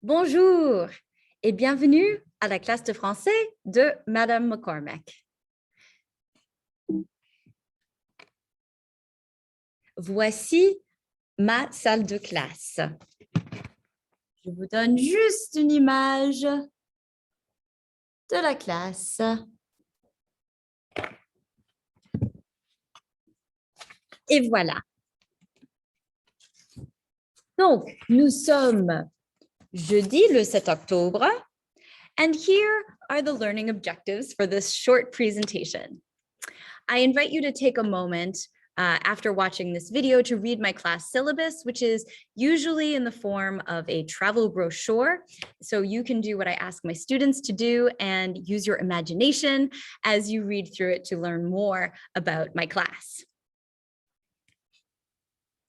Bonjour et bienvenue à la classe de français de Madame McCormack. Voici ma salle de classe. Je vous donne juste une image de la classe. Et voilà. Donc, nous sommes jeudi le 7 octobre, and here are the learning objectives for this short presentation. I invite you to take a moment after watching this video to read my class syllabus, which is usually in the form of a travel brochure. So you can do what I ask my students to do and use your imagination as you read through it to learn more about my class.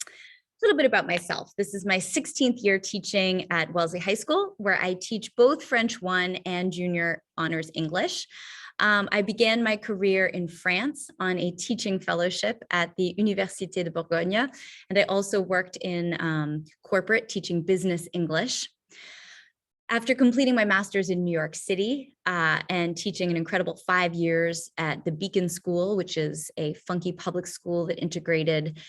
A little bit about myself. This is my 16th year teaching at Wellesley High School, where I teach both French 1 and Junior Honors English. I began my career in France on a teaching fellowship at the Université de Bourgogne, and I also worked in corporate teaching business English. After completing my master's in New York City and teaching an incredible 5 years at the Beacon School, which is a funky public school that integrated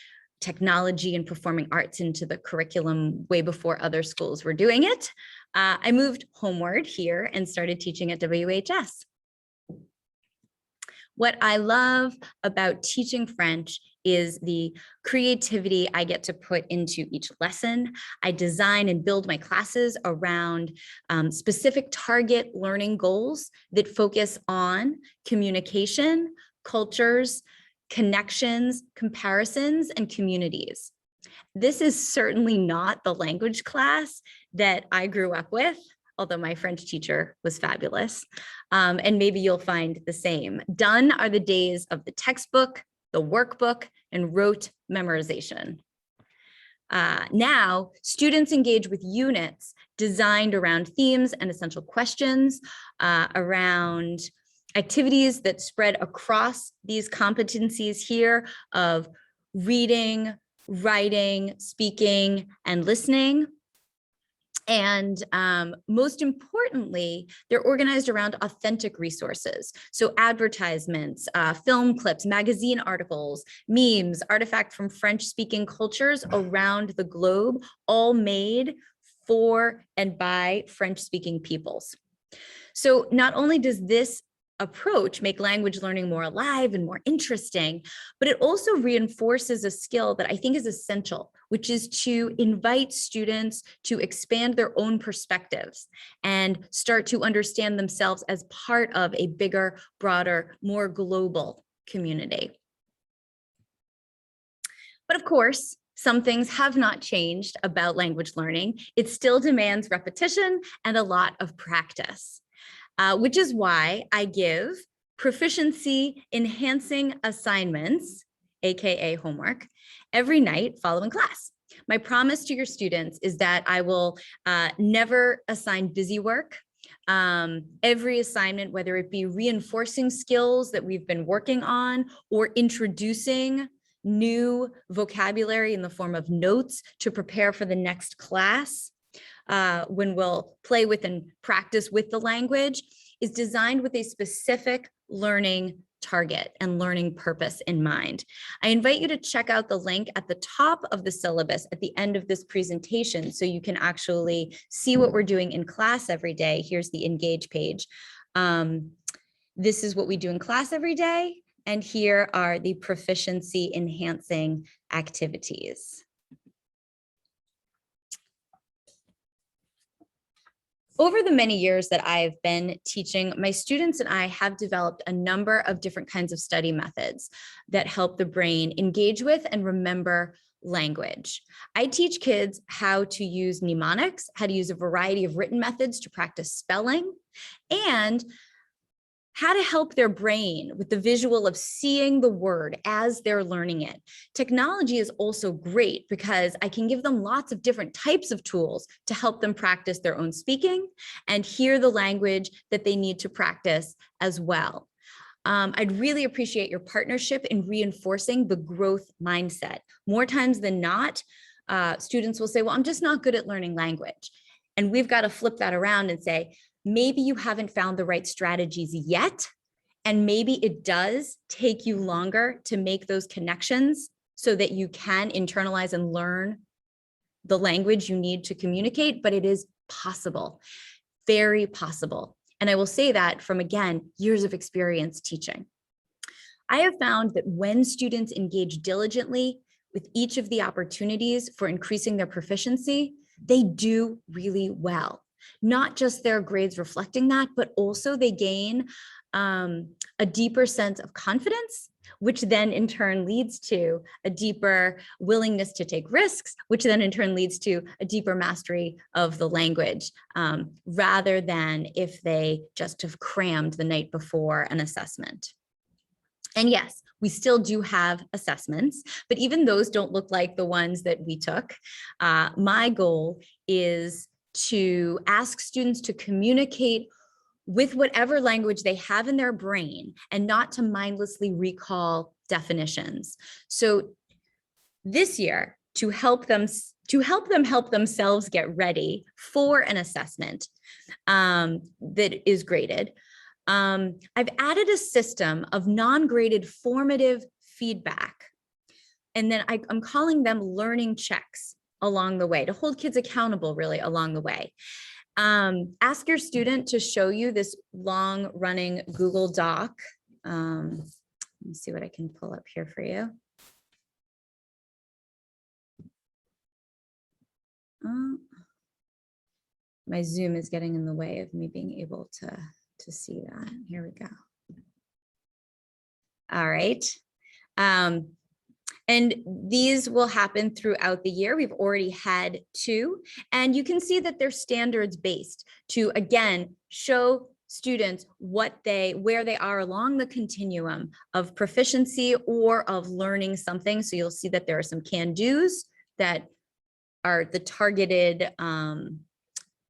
technology and performing arts into the curriculum way before other schools were doing it, I moved homeward here and started teaching at WHS. What I love about teaching French is the creativity I get to put into each lesson. I design and build my classes around specific target learning goals that focus on communication, cultures, connections, comparisons, and communities. This is certainly not the language class that I grew up with, although my French teacher was fabulous. And maybe you'll find the same. Done are the days of the textbook, the workbook, and rote memorization. Now, students engage with units designed around themes and essential questions, around activities that spread across these competencies here of reading, writing, speaking, and listening. And most importantly, they're organized around authentic resources. So advertisements, film clips, magazine articles, memes, artifacts from French-speaking cultures around the globe, all made for and by French-speaking peoples. So not only does this approach make language learning more alive and more interesting, but it also reinforces a skill that I think is essential, which is to invite students to expand their own perspectives and start to understand themselves as part of a bigger, broader, more global community. But of course, some things have not changed about language learning. It still demands repetition and a lot of practice. Which is why I give proficiency enhancing assignments, AKA homework, every night following class. My promise to your students is that I will never assign busy work. Every assignment, whether it be reinforcing skills that we've been working on or introducing new vocabulary in the form of notes to prepare for the next class, when we'll play with and practice with the language, is designed with a specific learning target and learning purpose in mind. I invite you to check out the link at the top of the syllabus at the end of this presentation so you can actually see what we're doing in class every day. Here's the Engage page. This is what we do in class every day, and here are the proficiency enhancing activities. Over the many years that I've been teaching, my students and I have developed a number of different kinds of study methods that help the brain engage with and remember language. I teach kids how to use mnemonics, how to use a variety of written methods to practice spelling, and how to help their brain with the visual of seeing the word as they're learning it. Technology is also great because I can give them lots of different types of tools to help them practice their own speaking and hear the language that they need to practice as well. I'd really appreciate your partnership in reinforcing the growth mindset. More times than not, students will say, well, I'm just not good at learning language. And we've got to flip that around and say, maybe you haven't found the right strategies yet. And maybe it does take you longer to make those connections so that you can internalize and learn the language you need to communicate, but it is possible, very possible. And I will say that from, again, years of experience teaching. I have found that when students engage diligently with each of the opportunities for increasing their proficiency, they do really well. Not just their grades reflecting that, but also they gain a deeper sense of confidence, which then in turn leads to a deeper willingness to take risks, which then in turn leads to a deeper mastery of the language, rather than if they just have crammed the night before an assessment. And yes, we still do have assessments, but even those don't look like the ones that we took. My goal is to ask students to communicate with whatever language they have in their brain and not to mindlessly recall definitions. So this year, to help them help themselves get ready for an assessment that is graded, I've added a system of non-graded formative feedback. And then I'm calling them learning checks along the way to hold kids accountable really along the way. Ask your student to show you this long running Google Doc. Let me see what I can pull up here for you. My Zoom is getting in the way of me being able to see that. Here we go. All right. And these will happen throughout the year. We've already had 2, and you can see that they're standards based to, again, show students where they are along the continuum of proficiency or of learning something. So you'll see that there are some can-dos that are the targeted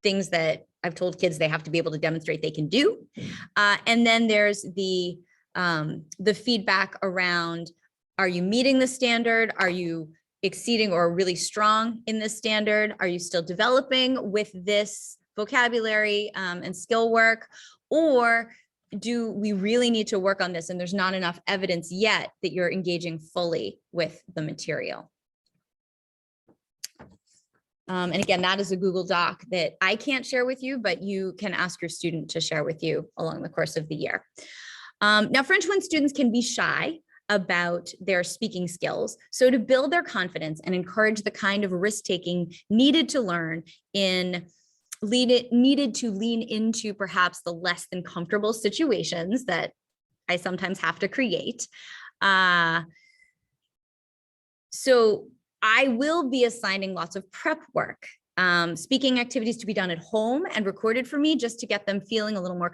things that I've told kids they have to be able to demonstrate they can do. And then there's the feedback around, are you meeting the standard? Are you exceeding or really strong in this standard? Are you still developing with this vocabulary and skill work? Or do we really need to work on this and there's not enough evidence yet that you're engaging fully with the material? And again, that is a Google Doc that I can't share with you, but you can ask your student to share with you along the course of the year. Now, French 1 students can be shy about their speaking skills. So to build their confidence and encourage the kind of risk-taking needed to learn needed to lean into perhaps the less than comfortable situations that I sometimes have to create. So I will be assigning lots of prep work, speaking activities to be done at home and recorded for me just to get them feeling a little more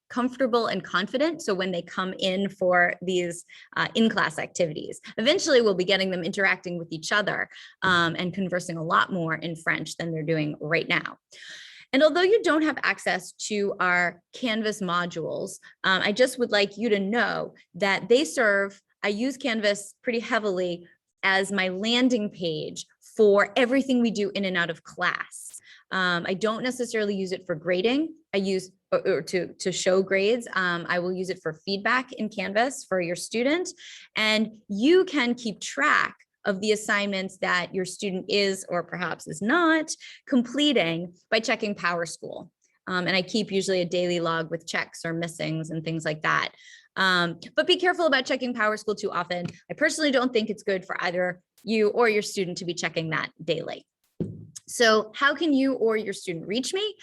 comfortable and confident. So when they come in for these in-class activities, eventually we'll be getting them interacting with each other and conversing a lot more in French than they're doing right now. And although you don't have access to our Canvas modules, I just would like you to know that I use Canvas pretty heavily as my landing page for everything we do in and out of class. I don't necessarily use it for grading. I use or to show grades. I will use it for feedback in Canvas for your student. And you can keep track of the assignments that your student is or perhaps is not completing by checking PowerSchool. And I keep usually a daily log with checks or missings and things like that. But be careful about checking PowerSchool too often. I personally don't think it's good for either you or your student to be checking that daily. So how can you or your student reach me?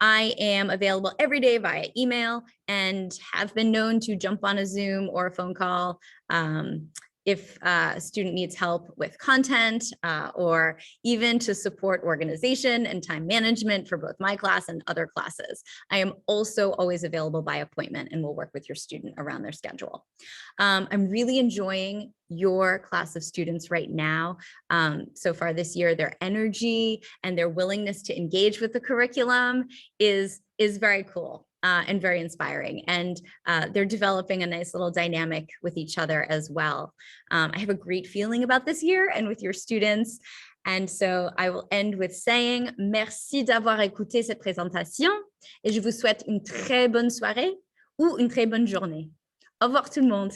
I am available every day via email and have been known to jump on a Zoom or a phone call if a student needs help with content or even to support organization and time management for both my class and other classes. I am also always available by appointment and will work with your student around their schedule. I'm really enjoying your class of students right now. So far this year, their energy and their willingness to engage with the curriculum is very cool. And very inspiring. And they're developing a nice little dynamic with each other as well. I have a great feeling about this year and with your students. And so I will end with saying merci d'avoir écouté cette présentation et je vous souhaite une très bonne soirée ou une très bonne journée. Au revoir tout le monde.